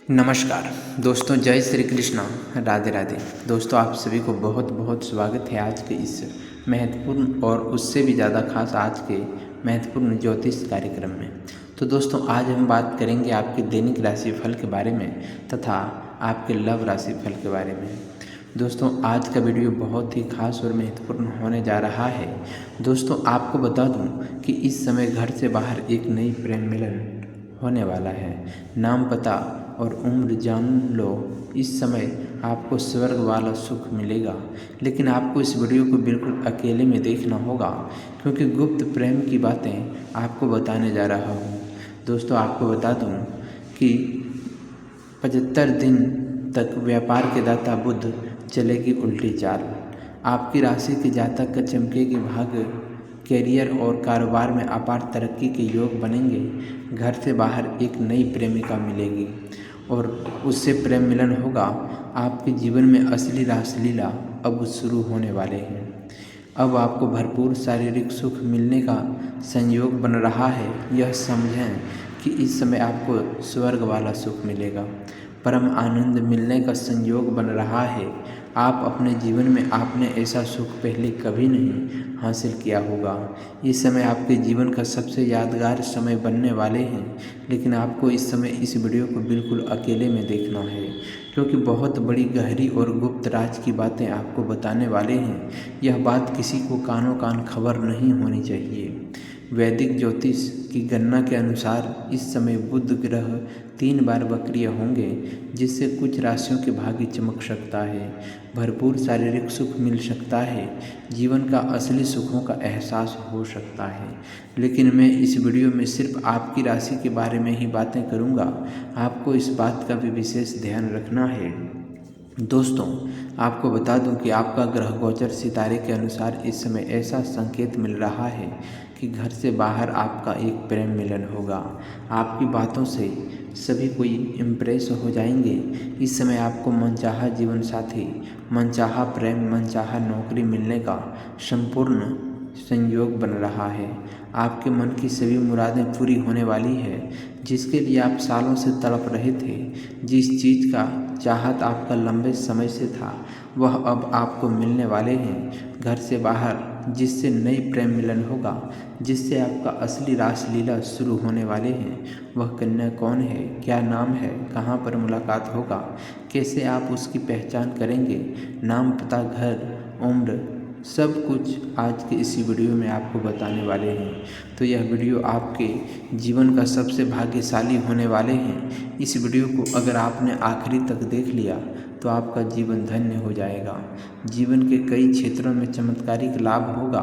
नमस्कार दोस्तों, जय श्री कृष्णा, राधे राधे। दोस्तों, आप सभी को बहुत बहुत स्वागत है आज के इस महत्वपूर्ण और उससे भी ज़्यादा खास आज के महत्वपूर्ण ज्योतिष कार्यक्रम में। तो दोस्तों, आज हम बात करेंगे आपके दैनिक राशि फल के बारे में तथा आपके लव राशि फल के बारे में। दोस्तों, आज का वीडियो बहुत ही खास और महत्वपूर्ण होने जा रहा है। दोस्तों, आपको बता दूं कि इस समय घर से बाहर एक नई प्रेम मिलन होने वाला है। नाम, पता और उम्र जान लो। इस समय आपको स्वर्ग वाला सुख मिलेगा, लेकिन आपको इस वीडियो को बिल्कुल अकेले में देखना होगा, क्योंकि गुप्त प्रेम की बातें आपको बताने जा रहा हूँ। दोस्तों, आपको बता दूँ कि 75 दिन तक व्यापार के दाता बुध चलेगी उल्टी चाल। आपकी राशि के जातक का चमकेगी भाग्य, कैरियर और कारोबार में अपार तरक्की के योग बनेंगे। घर से बाहर एक नई प्रेमिका मिलेगी और उससे प्रेम मिलन होगा। आपके जीवन में असली रासलीला अब शुरू होने वाले हैं। अब आपको भरपूर शारीरिक सुख मिलने का संयोग बन रहा है। यह समझें कि इस समय आपको स्वर्ग वाला सुख मिलेगा। परम आनंद मिलने का संयोग बन रहा है। आप अपने जीवन में आपने ऐसा सुख पहले कभी नहीं हासिल किया होगा। ये समय आपके जीवन का सबसे यादगार समय बनने वाले हैं, लेकिन आपको इस समय इस वीडियो को बिल्कुल अकेले में देखना है, क्योंकि बहुत बड़ी गहरी और गुप्त राज की बातें आपको बताने वाले हैं। यह बात किसी को कानों कान खबर नहीं होनी चाहिए। वैदिक ज्योतिष की गणना के अनुसार इस समय बुध ग्रह 3 बार वक्रीय होंगे, जिससे कुछ राशियों के भाग्य चमक सकता है, भरपूर शारीरिक सुख मिल सकता है, जीवन का असली सुखों का एहसास हो सकता है। लेकिन मैं इस वीडियो में सिर्फ आपकी राशि के बारे में ही बातें करूंगा। आपको इस बात का भी विशेष ध्यान रखना है। दोस्तों, आपको बता दूं कि आपका ग्रह गोचर सितारे के अनुसार इस समय ऐसा संकेत मिल रहा है कि घर से बाहर आपका एक प्रेम मिलन होगा। आपकी बातों से सभी कोई इम्प्रेस हो जाएंगे। इस समय आपको मनचाहा जीवन साथी, मनचाहा प्रेम, मनचाहा नौकरी मिलने का संपूर्ण संयोग बन रहा है। आपके मन की सभी मुरादें पूरी होने वाली है। जिसके लिए आप सालों से तड़प रहे थे, जिस चीज़ का चाहत आपका लंबे समय से था, वह अब आपको मिलने वाले हैं। घर से बाहर जिससे नई प्रेम मिलन होगा, जिससे आपका असली रासलीला शुरू होने वाले हैं। वह कन्या कौन है, क्या नाम है, कहाँ पर मुलाकात होगा, कैसे आप उसकी पहचान करेंगे, नाम, पता, घर, उम्र, सब कुछ आज के इसी वीडियो में आपको बताने वाले हैं। तो यह वीडियो आपके जीवन का सबसे भाग्यशाली होने वाले हैं। इस वीडियो को अगर आपने आखिरी तक देख लिया तो आपका जीवन धन्य हो जाएगा। जीवन के कई क्षेत्रों में चमत्कारिक लाभ होगा।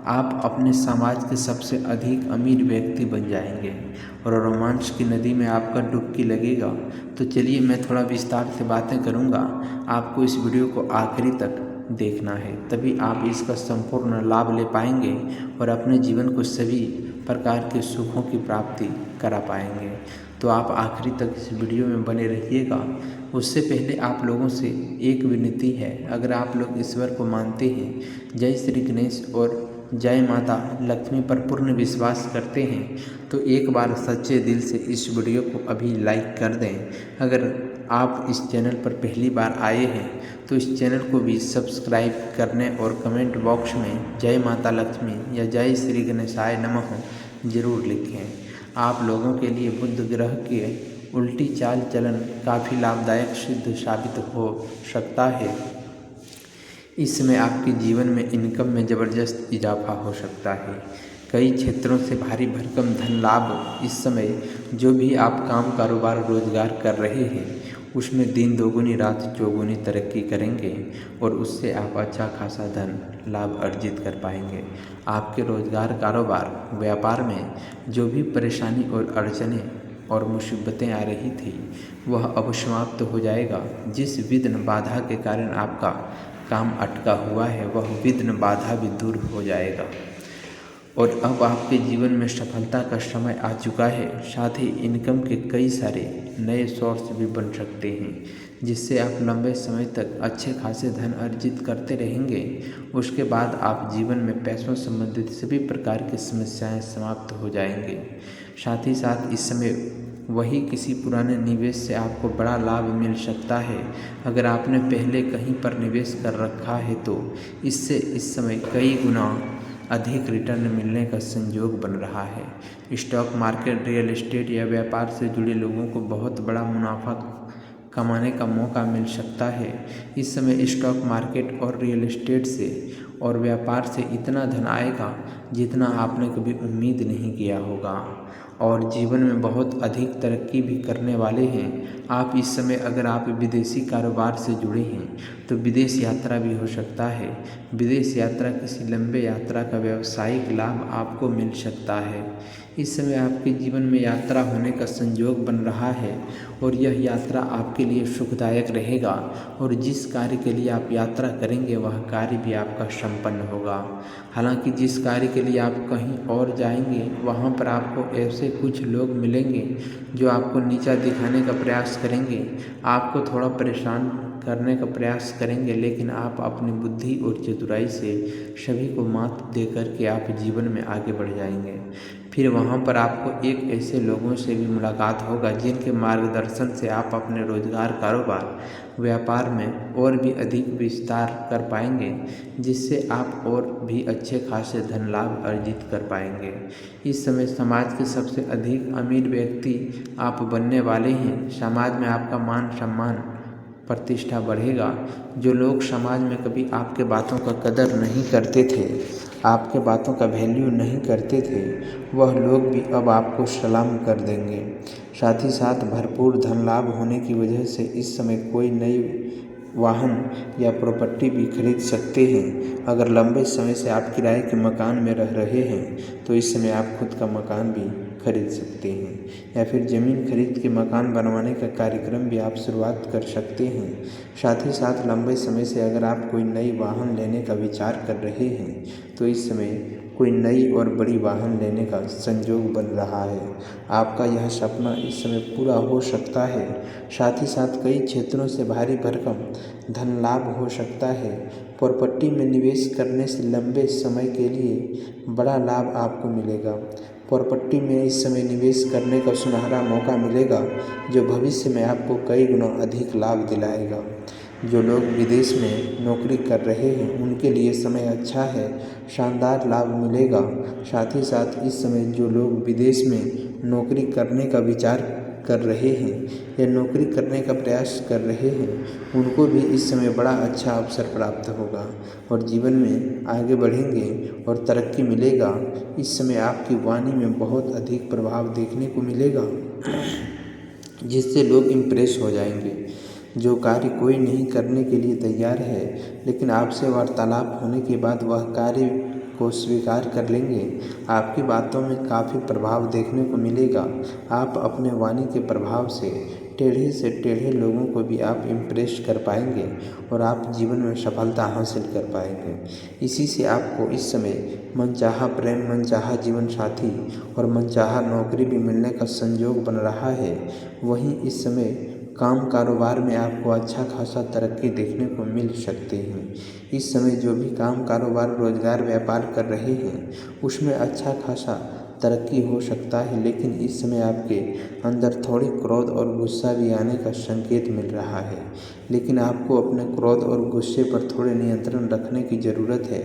आप अपने समाज के सबसे अधिक अमीर व्यक्ति बन जाएंगे और रोमांच की नदी में आपका डुबकी लगेगा। तो चलिए, मैं थोड़ा विस्तार से बातें करूँगा। आपको इस वीडियो को आखिरी तक देखना है, तभी आप इसका संपूर्ण लाभ ले पाएंगे और अपने जीवन को सभी प्रकार के सुखों की प्राप्ति करा पाएंगे। तो आप आखिरी तक इस वीडियो में बने रहिएगा। उससे पहले आप लोगों से एक विनती है, अगर आप लोग ईश्वर को मानते हैं, जय श्री गणेश और जय माता लक्ष्मी पर पूर्ण विश्वास करते हैं, तो एक बार सच्चे दिल से इस वीडियो को अभी लाइक कर दें। अगर आप इस चैनल पर पहली बार आए हैं तो इस चैनल को भी सब्सक्राइब करने और कमेंट बॉक्स में जय माता लक्ष्मी या जय श्री गणेशाय नमः जरूर लिखें। आप लोगों के लिए बुध ग्रह के उल्टी चाल चलन काफ़ी लाभदायक सिद्ध साबित हो सकता है। इस समय आपके जीवन में इनकम में ज़बरदस्त इजाफा हो सकता है। कई क्षेत्रों से भारी भरकम धन लाभ। इस समय जो भी आप काम, कारोबार, रोजगार कर रहे हैं, उसमें दिन दोगुनी रात चौगुनी तरक्की करेंगे और उससे आप अच्छा खासा धन लाभ अर्जित कर पाएंगे। आपके रोजगार, कारोबार, व्यापार में जो भी परेशानी और अड़चनें और मुसीबतें आ रही थी, वह अब समाप्त हो जाएगा। जिस विघ्न बाधा के कारण आपका काम अटका हुआ है, वह विघ्न बाधा भी दूर हो जाएगा और अब आपके जीवन में सफलता का समय आ चुका है। साथ ही इनकम के कई सारे नए सोर्स भी बन सकते हैं, जिससे आप लंबे समय तक अच्छे खासे धन अर्जित करते रहेंगे। उसके बाद आप जीवन में पैसों संबंधित सभी प्रकार की समस्याएं समाप्त हो जाएंगे। साथ ही साथ इस समय वही किसी पुराने निवेश से आपको बड़ा लाभ मिल सकता है। अगर आपने पहले कहीं पर निवेश कर रखा है तो इससे इस समय कई गुना अधिक रिटर्न मिलने का संयोग बन रहा है। स्टॉक मार्केट, रियल एस्टेट या व्यापार से जुड़े लोगों को बहुत बड़ा मुनाफा कमाने का मौका मिल सकता है। इस समय स्टॉक मार्केट और रियल एस्टेट से और व्यापार से इतना धन आएगा जितना आपने कभी उम्मीद नहीं किया होगा और जीवन में बहुत अधिक तरक्की भी करने वाले हैं आप। इस समय अगर आप विदेशी कारोबार से जुड़े हैं तो विदेश यात्रा भी हो सकता है। विदेश यात्रा, किसी लंबे यात्रा का व्यावसायिक लाभ आपको मिल सकता है। इस समय आपके जीवन में यात्रा होने का संयोग बन रहा है और यह यात्रा आपके लिए सुखदायक रहेगा और जिस कार्य के लिए आप यात्रा करेंगे वह कार्य भी आपका संपन्न होगा। हालांकि जिस कार्य के लिए आप कहीं और जाएंगे वहाँ पर आपको ऐसे कुछ लोग मिलेंगे जो आपको नीचा दिखाने का प्रयास करेंगे, आपको थोड़ा परेशान करने का प्रयास करेंगे, लेकिन आप अपनी बुद्धि और चतुराई से सभी को मात दे कर के आप जीवन में आगे बढ़ जाएंगे। फिर वहाँ पर आपको एक ऐसे लोगों से भी मुलाकात होगा जिनके मार्गदर्शन से आप अपने रोजगार, कारोबार, व्यापार में और भी अधिक विस्तार कर पाएंगे, जिससे आप और भी अच्छे खासे धन लाभ अर्जित कर पाएंगे। इस समय समाज के सबसे अधिक अमीर व्यक्ति आप बनने वाले हैं। समाज में आपका मान सम्मान प्रतिष्ठा बढ़ेगा। जो लोग समाज में कभी आपके बातों का कदर नहीं करते थे, आपके बातों का वैल्यू नहीं करते थे, वह लोग भी अब आपको सलाम कर देंगे। साथ ही साथ भरपूर धन लाभ होने की वजह से इस समय कोई नई वाहन या प्रॉपर्टी भी खरीद सकते हैं। अगर लंबे समय से आप किराए के मकान में रह रहे हैं तो इस समय आप खुद का मकान भी खरीद सकते हैं या फिर ज़मीन खरीद के मकान बनवाने का कार्यक्रम भी आप शुरुआत कर सकते हैं। साथ ही साथ लंबे समय से अगर आप कोई नई वाहन लेने का विचार कर रहे हैं तो इस समय कोई नई और बड़ी वाहन लेने का संयोग बन रहा है। आपका यह सपना इस समय पूरा हो सकता है। साथ ही साथ कई क्षेत्रों से भारी भरकम धन लाभ हो सकता है। प्रॉपर्टी में निवेश करने से लंबे समय के लिए बड़ा लाभ आपको मिलेगा। प्रॉपर्टी में इस समय निवेश करने का सुनहरा मौका मिलेगा जो भविष्य में आपको कई गुना अधिक लाभ दिलाएगा। जो लोग विदेश में नौकरी कर रहे हैं उनके लिए समय अच्छा है, शानदार लाभ मिलेगा। साथ ही साथ इस समय जो लोग विदेश में नौकरी करने का विचार कर रहे हैं या नौकरी करने का प्रयास कर रहे हैं उनको भी इस समय बड़ा अच्छा अवसर प्राप्त होगा और जीवन में आगे बढ़ेंगे और तरक्की मिलेगा। इस समय आपकी वाणी में बहुत अधिक प्रभाव देखने को मिलेगा जिससे लोग इम्प्रेस हो जाएंगे। जो कार्य कोई नहीं करने के लिए तैयार है लेकिन आपसे वार्तालाप होने के बाद वह कार्य को स्वीकार कर लेंगे। आपकी बातों में काफ़ी प्रभाव देखने को मिलेगा। आप अपने वाणी के प्रभाव से टेढ़े लोगों को भी आप इम्प्रेस कर पाएंगे और आप जीवन में सफलता हासिल कर पाएंगे। इसी से आपको इस समय मनचाहा प्रेम, मनचाहा जीवन साथी और मनचाहा नौकरी भी मिलने का संयोग बन रहा है। वहीं इस समय काम कारोबार में आपको अच्छा खासा तरक्की देखने को मिल सकते हैं। इस समय जो भी काम कारोबार, रोजगार, व्यापार कर रहे हैं उसमें अच्छा खासा तरक्की हो सकता है, लेकिन इस समय आपके अंदर थोड़ी क्रोध और गुस्सा भी आने का संकेत मिल रहा है। लेकिन आपको अपने क्रोध और गुस्से पर थोड़े नियंत्रण रखने की ज़रूरत है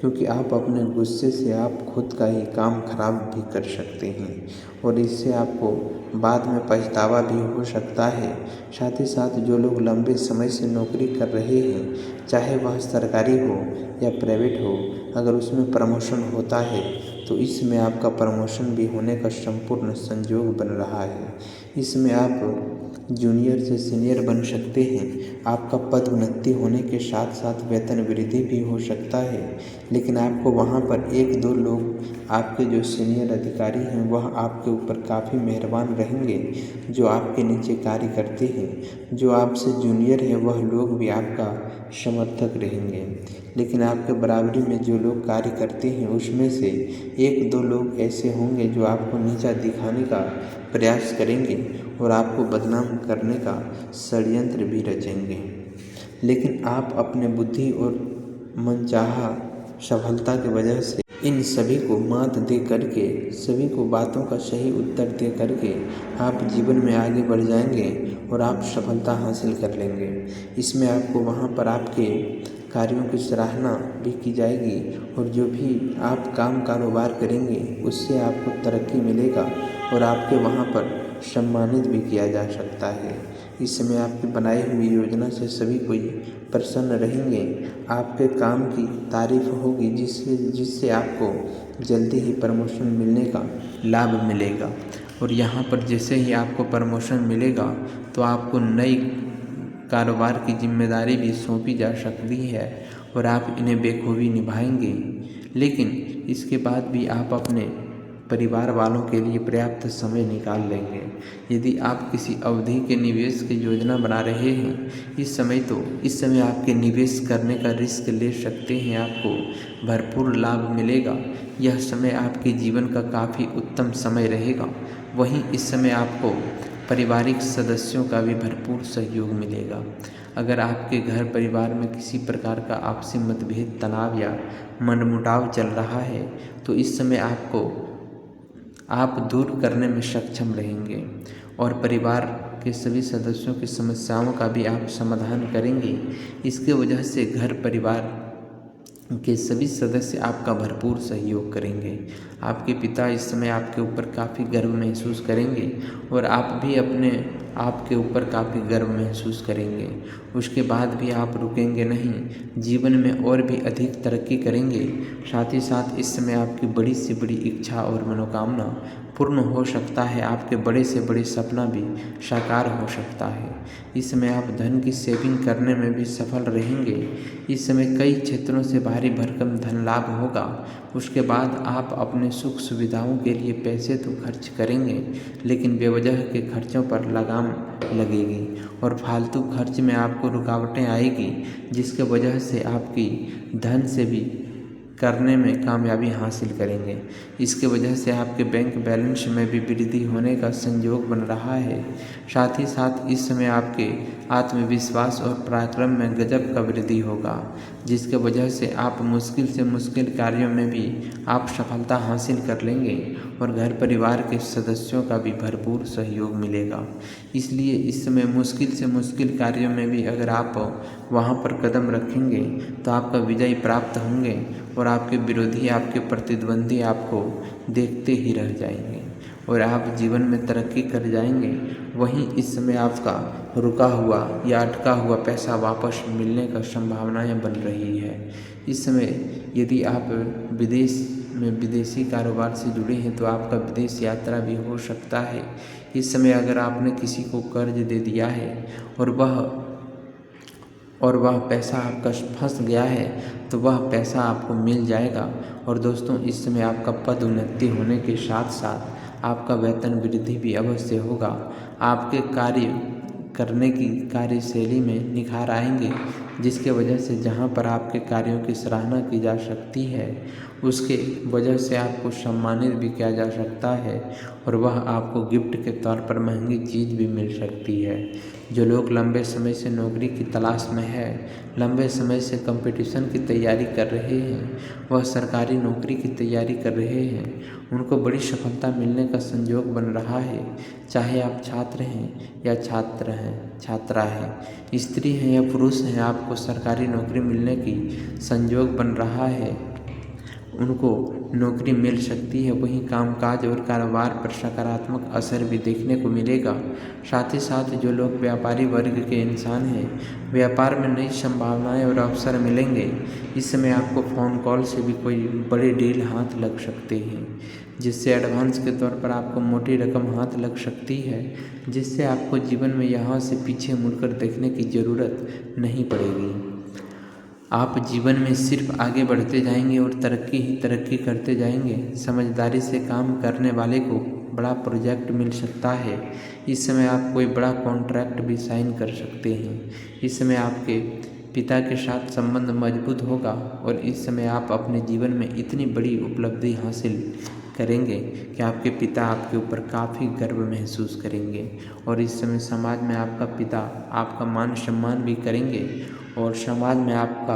क्योंकि आप अपने गुस्से से आप खुद का ही काम खराब भी कर सकते हैं और इससे आपको बाद में पछतावा भी हो सकता है। साथ ही साथ जो लोग लंबे समय से नौकरी कर रहे हैं, चाहे वह सरकारी हो या प्राइवेट हो, अगर उसमें प्रमोशन होता है तो इसमें आपका प्रमोशन भी होने का संपूर्ण संयोग बन रहा है। इसमें आप जूनियर से सीनियर बन सकते हैं। आपका पद उन्नति होने के साथ साथ वेतन वृद्धि भी हो सकता है, लेकिन आपको वहाँ पर एक दो लोग, आपके जो सीनियर अधिकारी हैं वह आपके ऊपर काफ़ी मेहरबान रहेंगे। जो आपके नीचे कार्य करते हैं, जो आपसे जूनियर है, वह लोग भी आपका समर्थक रहेंगे। लेकिन आपके बराबरी में जो लोग कार्य करते हैं उसमें से एक दो लोग ऐसे होंगे जो आपको नीचा दिखाने का प्रयास करेंगे और आपको बदनाम करने का षड्यंत्र भी रचेंगे। लेकिन आप अपने बुद्धि और मनचाहा सफलता की वजह से इन सभी को मात दे करके, सभी को बातों का सही उत्तर दे करके आप जीवन में आगे बढ़ जाएंगे और आप सफलता हासिल कर लेंगे। इसमें आपको वहाँ पर आपके कार्यों की सराहना भी की जाएगी और जो भी आप काम कारोबार करेंगे उससे आपको तरक्की मिलेगा और आपके वहाँ पर सम्मानित भी किया जा सकता है। इस समय आपकी बनाई हुई योजना से सभी कोई प्रसन्न रहेंगे। आपके काम की तारीफ होगी जिससे आपको जल्दी ही प्रमोशन मिलने का लाभ मिलेगा। और यहाँ पर जैसे ही आपको प्रमोशन मिलेगा तो आपको नई कारोबार की जिम्मेदारी भी सौंपी जा सकती है और आप इन्हें बेखूबी निभाएंगे। लेकिन इसके बाद भी आप अपने परिवार वालों के लिए पर्याप्त समय निकाल लेंगे। यदि आप किसी अवधि के निवेश की योजना बना रहे हैं इस समय आपके निवेश करने का रिस्क ले सकते हैं, आपको भरपूर लाभ मिलेगा। यह समय आपके जीवन का काफ़ी उत्तम समय रहेगा। वहीं इस समय आपको पारिवारिक सदस्यों का भी भरपूर सहयोग मिलेगा। अगर आपके घर परिवार में किसी प्रकार का आपसी मतभेद, तनाव या मनमुटाव चल रहा है तो इस समय आप दूर करने में सक्षम रहेंगे और परिवार के सभी सदस्यों की समस्याओं का भी आप समाधान करेंगे। इसके वजह से घर परिवार के सभी सदस्य आपका भरपूर सहयोग करेंगे। आपके पिता इस समय आपके ऊपर काफ़ी गर्व महसूस करेंगे और आप भी अपने आप के ऊपर काफ़ी गर्व महसूस करेंगे। उसके बाद भी आप रुकेंगे नहीं, जीवन में और भी अधिक तरक्की करेंगे। साथ ही साथ इस समय आपकी बड़ी से बड़ी इच्छा और मनोकामना पूर्ण हो सकता है। आपके बड़े से बड़े सपना भी साकार हो सकता है। इस समय आप धन की सेविंग करने में भी सफल रहेंगे। इस समय कई क्षेत्रों से भारी भरकम धन लाभ होगा। उसके बाद आप अपने सुख सुविधाओं के लिए पैसे तो खर्च करेंगे लेकिन बेवजह के खर्चों पर लगाम लगेगी और फालतू खर्च में आपको रुकावटें आएगी जिसके वजह से आपकी धन से भी करने में कामयाबी हासिल करेंगे। इसके वजह से आपके बैंक बैलेंस में भी वृद्धि होने का संयोग बन रहा है। साथ ही साथ इस समय आपके आत्मविश्वास और पराक्रम में गजब का वृद्धि होगा जिसके वजह से आप मुश्किल से मुश्किल कार्यों में भी आप सफलता हासिल कर लेंगे और घर परिवार के सदस्यों का भी भरपूर सहयोग मिलेगा। इसलिए इस समय मुश्किल से मुश्किल कार्यों में भी अगर आप वहाँ पर कदम रखेंगे तो आपका विजय प्राप्त होंगे और आपके विरोधी, आपके प्रतिद्वंदी आपको देखते ही रह जाएंगे और आप जीवन में तरक्की कर जाएंगे। वहीं इस समय आपका रुका हुआ या अटका हुआ पैसा वापस मिलने का संभावनाएं बन रही है। इस समय यदि आप विदेशी कारोबार से जुड़े हैं तो आपका विदेश यात्रा भी हो सकता है। इस समय अगर आपने किसी को कर्ज दे दिया है और वह पैसा आपका फंस गया है तो वह पैसा आपको मिल जाएगा। और दोस्तों इस समय आपका पद उन्नति होने के साथ साथ आपका वेतन वृद्धि भी अवश्य होगा। आपके कार्य करने की कार्यशैली में निखार आएंगे जिसके वजह से जहां पर आपके कार्यों की सराहना की जा सकती है उसके वजह से आपको सम्मानित भी किया जा सकता है और वह आपको गिफ्ट के तौर पर महंगी चीज़ भी मिल सकती है। जो लोग लंबे समय से नौकरी की तलाश में है, लंबे समय से कंपटीशन की तैयारी कर रहे हैं, वह सरकारी नौकरी की तैयारी कर रहे हैं, उनको बड़ी सफलता मिलने का संयोग बन रहा है। चाहे आप छात्र हैं या छात्रा हैं, स्त्री हैं या पुरुष हैं, आपको सरकारी नौकरी मिलने की संयोग बन रहा है, उनको नौकरी मिल सकती है। वहीं कामकाज और कारोबार पर सकारात्मक असर भी देखने को मिलेगा। साथ ही साथ जो लोग व्यापारी वर्ग के इंसान हैं, व्यापार में नई संभावनाएं और अवसर मिलेंगे। इस समय आपको फ़ोन कॉल से भी कोई बड़े डील हाथ लग सकते हैं जिससे एडवांस के तौर पर आपको मोटी रकम हाथ लग सकती है जिससे आपको जीवन में यहाँ से पीछे मुड़कर देखने की ज़रूरत नहीं पड़ेगी। आप जीवन में सिर्फ आगे बढ़ते जाएंगे और तरक्की ही तरक्की करते जाएंगे। समझदारी से काम करने वाले को बड़ा प्रोजेक्ट मिल सकता है। इस समय आप कोई बड़ा कॉन्ट्रैक्ट भी साइन कर सकते हैं। इस समय आपके पिता के साथ संबंध मजबूत होगा और इस समय आप अपने जीवन में इतनी बड़ी उपलब्धि हासिल करेंगे कि आपके पिता आपके ऊपर काफ़ी गर्व महसूस करेंगे और इस समय समाज में आपका पिता आपका मान सम्मान भी करेंगे और समाज में आपका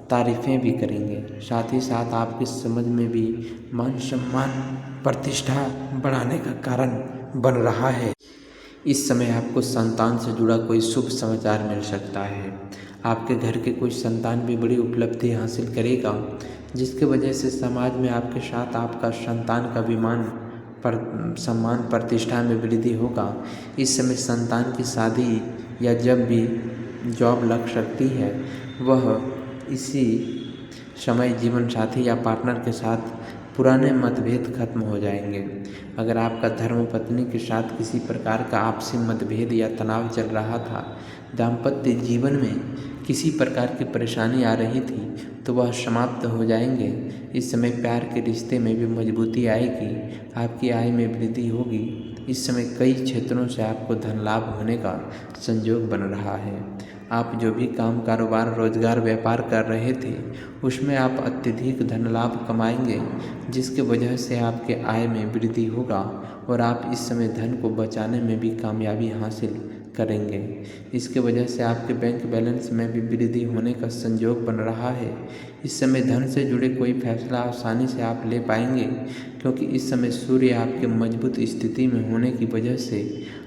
तारीफ़ें भी करेंगे। साथ ही साथ आपके समझ में भी मान सम्मान प्रतिष्ठा बढ़ाने का कारण बन रहा है। इस समय आपको संतान से जुड़ा कोई शुभ समाचार मिल सकता है। आपके घर के कोई संतान भी बड़ी उपलब्धि हासिल करेगा, जिसके वजह से समाज में आपके साथ आपका संतान का सम्मान प्रतिष्ठा में वृद्धि होगा। इस समय संतान की शादी या जब भी जॉब लग सकती है, वह इसी समय जीवन साथी या पार्टनर के साथ पुराने मतभेद खत्म हो जाएंगे। अगर आपका धर्मपत्नी के साथ किसी प्रकार का आपसी मतभेद या तनाव चल रहा था, दाम्पत्य जीवन में किसी प्रकार की परेशानी आ रही थी, तो वह समाप्त हो जाएंगे। इस समय प्यार के रिश्ते में भी मजबूती आएगी, आपकी आय में वृद्धि होगी। इस समय कई क्षेत्रों से आपको धन लाभ होने का संयोग बन रहा है। आप जो भी काम कारोबार रोजगार व्यापार कर रहे थे, उसमें आप अत्यधिक धन लाभ कमाएंगे, जिसके वजह से आपके आय में वृद्धि होगा और आप इस समय धन को बचाने में भी कामयाबी हासिल करेंगे। इसके वजह से आपके बैंक बैलेंस में भी वृद्धि होने का संयोग बन रहा है। इस समय धन से जुड़े कोई फैसला आसानी से आप ले पाएंगे, क्योंकि इस समय सूर्य आपके मजबूत स्थिति में होने की वजह से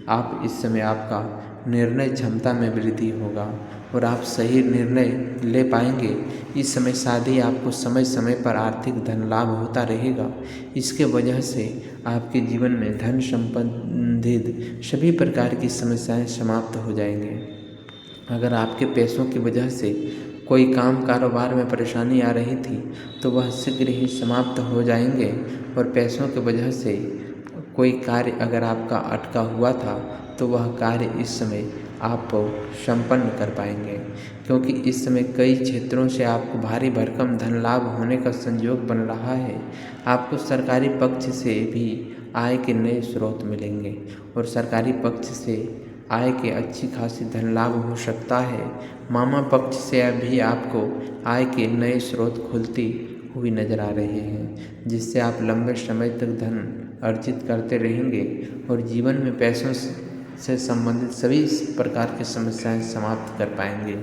आप इस समय आपका निर्णय क्षमता में वृद्धि होगा और आप सही निर्णय ले पाएंगे। इस समय शादी आपको समय समय पर आर्थिक धन लाभ होता रहेगा। इसके वजह से आपके जीवन में धन संबंधित सभी प्रकार की समस्याएं समाप्त हो जाएंगे। अगर आपके पैसों की वजह से कोई काम कारोबार में परेशानी आ रही थी, तो वह शीघ्र ही समाप्त हो जाएंगे और पैसों की वजह से कोई कार्य अगर आपका अटका हुआ था, तो वह कार्य इस समय आप संपन्न कर पाएंगे, क्योंकि इस समय कई क्षेत्रों से आपको भारी भरकम धन लाभ होने का संयोग बन रहा है। आपको सरकारी पक्ष से भी आय के नए स्रोत मिलेंगे और सरकारी पक्ष से आय के अच्छी खासी धन लाभ हो सकता है। मामा पक्ष से भी आपको आय के नए स्रोत खुलती हुई नजर आ रहे हैं, जिससे आप लंबे समय तक धन अर्जित करते रहेंगे और जीवन में पैसों से संबंधित सभी प्रकार की समस्याएं समाप्त कर पाएंगे।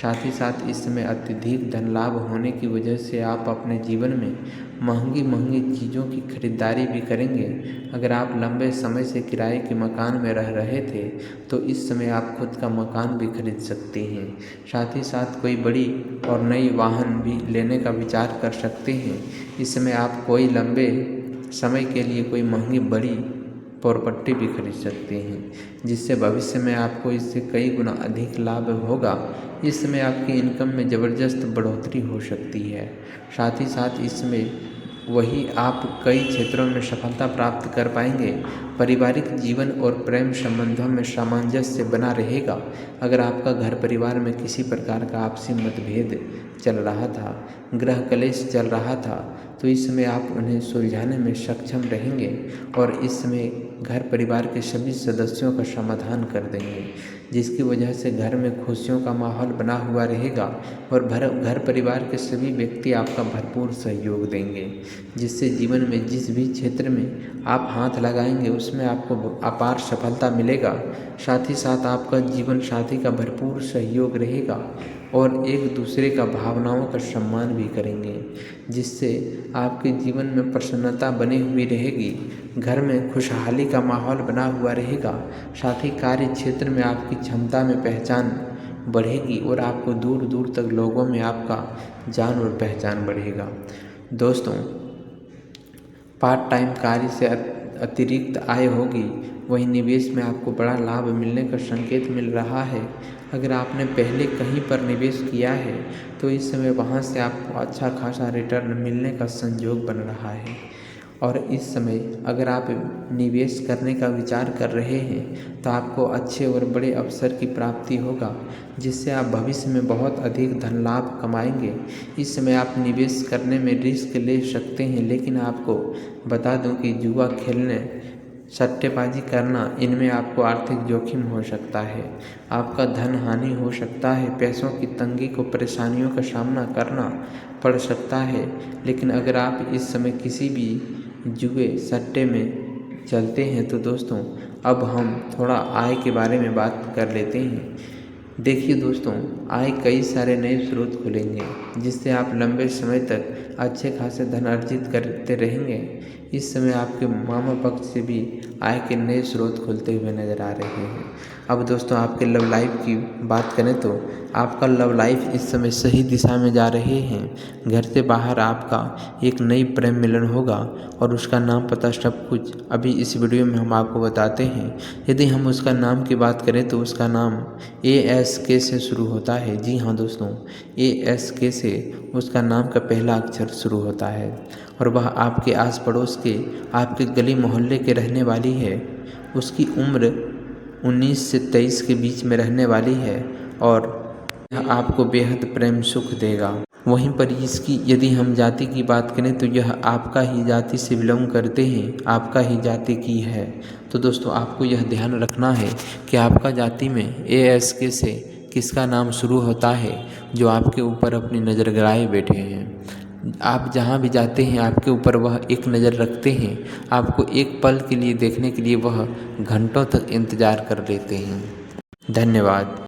साथ ही साथ इस समय अत्यधिक धन लाभ होने की वजह से आप अपने जीवन में महंगी महंगी चीज़ों की खरीदारी भी करेंगे। अगर आप लंबे समय से किराए के मकान में रह रहे थे, तो इस समय आप खुद का मकान भी खरीद सकते हैं। साथ ही साथ कोई बड़ी और नई वाहन भी लेने का विचार कर सकते हैं। इस समय आप कोई लंबे समय के लिए कोई महंगी बड़ी प्रॉपर्टी भी खरीद सकते हैं, जिससे भविष्य में आपको इससे कई गुना अधिक लाभ होगा। इस समय आपकी इनकम में ज़बरदस्त बढ़ोतरी हो सकती है। साथ ही साथ इसमें वही आप कई क्षेत्रों में सफलता प्राप्त कर पाएंगे। पारिवारिक जीवन और प्रेम संबंधों में सामंजस्य बना रहेगा। अगर आपका घर परिवार में किसी प्रकार का आपसी मतभेद चल रहा था, गृह कलेश चल रहा था, तो इस समय आप उन्हें सुलझाने में सक्षम रहेंगे और इस समय घर परिवार के सभी सदस्यों का समाधान कर देंगे, जिसकी वजह से घर में खुशियों का माहौल बना हुआ रहेगा और घर परिवार के सभी व्यक्ति आपका भरपूर सहयोग देंगे, जिससे जीवन में जिस भी क्षेत्र में आप हाथ लगाएंगे उसमें आपको अपार सफलता मिलेगा। साथ ही साथ आपका जीवन साथी का भरपूर सहयोग रहेगा और एक दूसरे का भावनाओं का सम्मान भी करेंगे, जिससे आपके जीवन में प्रसन्नता बनी हुई रहेगी। घर में खुशहाली का माहौल बना हुआ रहेगा। साथ ही कार्य क्षेत्र में आपकी क्षमता में पहचान बढ़ेगी और आपको दूर दूर तक लोगों में आपका जान और पहचान बढ़ेगा। दोस्तों, पार्ट टाइम कार्य से अतिरिक्त आय होगी, वहीं निवेश में आपको बड़ा लाभ मिलने का संकेत मिल रहा है। अगर आपने पहले कहीं पर निवेश किया है, तो इस समय वहां से आपको अच्छा खासा रिटर्न मिलने का संयोग बन रहा है। और इस समय अगर आप निवेश करने का विचार कर रहे हैं, तो आपको अच्छे और बड़े अवसर की प्राप्ति होगा, जिससे आप भविष्य में बहुत अधिक धन लाभ कमाएंगे। इस समय आप निवेश करने में रिस्क ले सकते हैं, लेकिन आपको बता दूं कि जुआ खेलने, सट्टेबाजी करना, इनमें आपको आर्थिक जोखिम हो सकता है। आपका धन हानि हो सकता है। पैसों की तंगी को परेशानियों का सामना करना पड़ सकता है। लेकिन अगर आप इस समय किसी भी जुए सट्टे में चलते हैं, तो दोस्तों अब हम थोड़ा आय के बारे में बात कर लेते हैं। देखिए दोस्तों, आय कई सारे नए स्रोत खुलेंगे जिससे आप लंबे समय तक अच्छे खासे धन अर्जित करते रहेंगे। इस समय आपके मामा पक्ष से भी आय के नए स्रोत खुलते हुए नजर आ रहे हैं। अब दोस्तों आपके लव लाइफ की बात करें तो आपका लव लाइफ इस समय सही दिशा में जा रहे हैं। घर से बाहर आपका एक नई प्रेम मिलन होगा और उसका नाम पता सब कुछ अभी इस वीडियो में हम आपको बताते हैं। यदि हम उसका नाम की बात करें तो उसका नाम ASK से शुरू होता है। जी हाँ दोस्तों, ASK से उसका नाम का पहला अक्षर शुरू होता है और वह आपके आस पड़ोस के आपके गली मोहल्ले के रहने वाली है। उसकी उम्र 19 से 23 के बीच में रहने वाली है और यह आपको बेहद प्रेम सुख देगा। वहीं पर इसकी यदि हम जाति की बात करें तो यह आपका ही जाति से बिलोंग करते हैं, आपका ही जाति की है। तो दोस्तों आपको यह ध्यान रखना है कि आपका जाति में ASK से किसका नाम शुरू होता है जो आपके ऊपर अपनी नज़र गड़ाए बैठे हैं। आप जहाँ भी जाते हैं आपके ऊपर वह एक नज़र रखते हैं। आपको एक पल के लिए देखने के लिए वह घंटों तक इंतज़ार कर लेते हैं। धन्यवाद।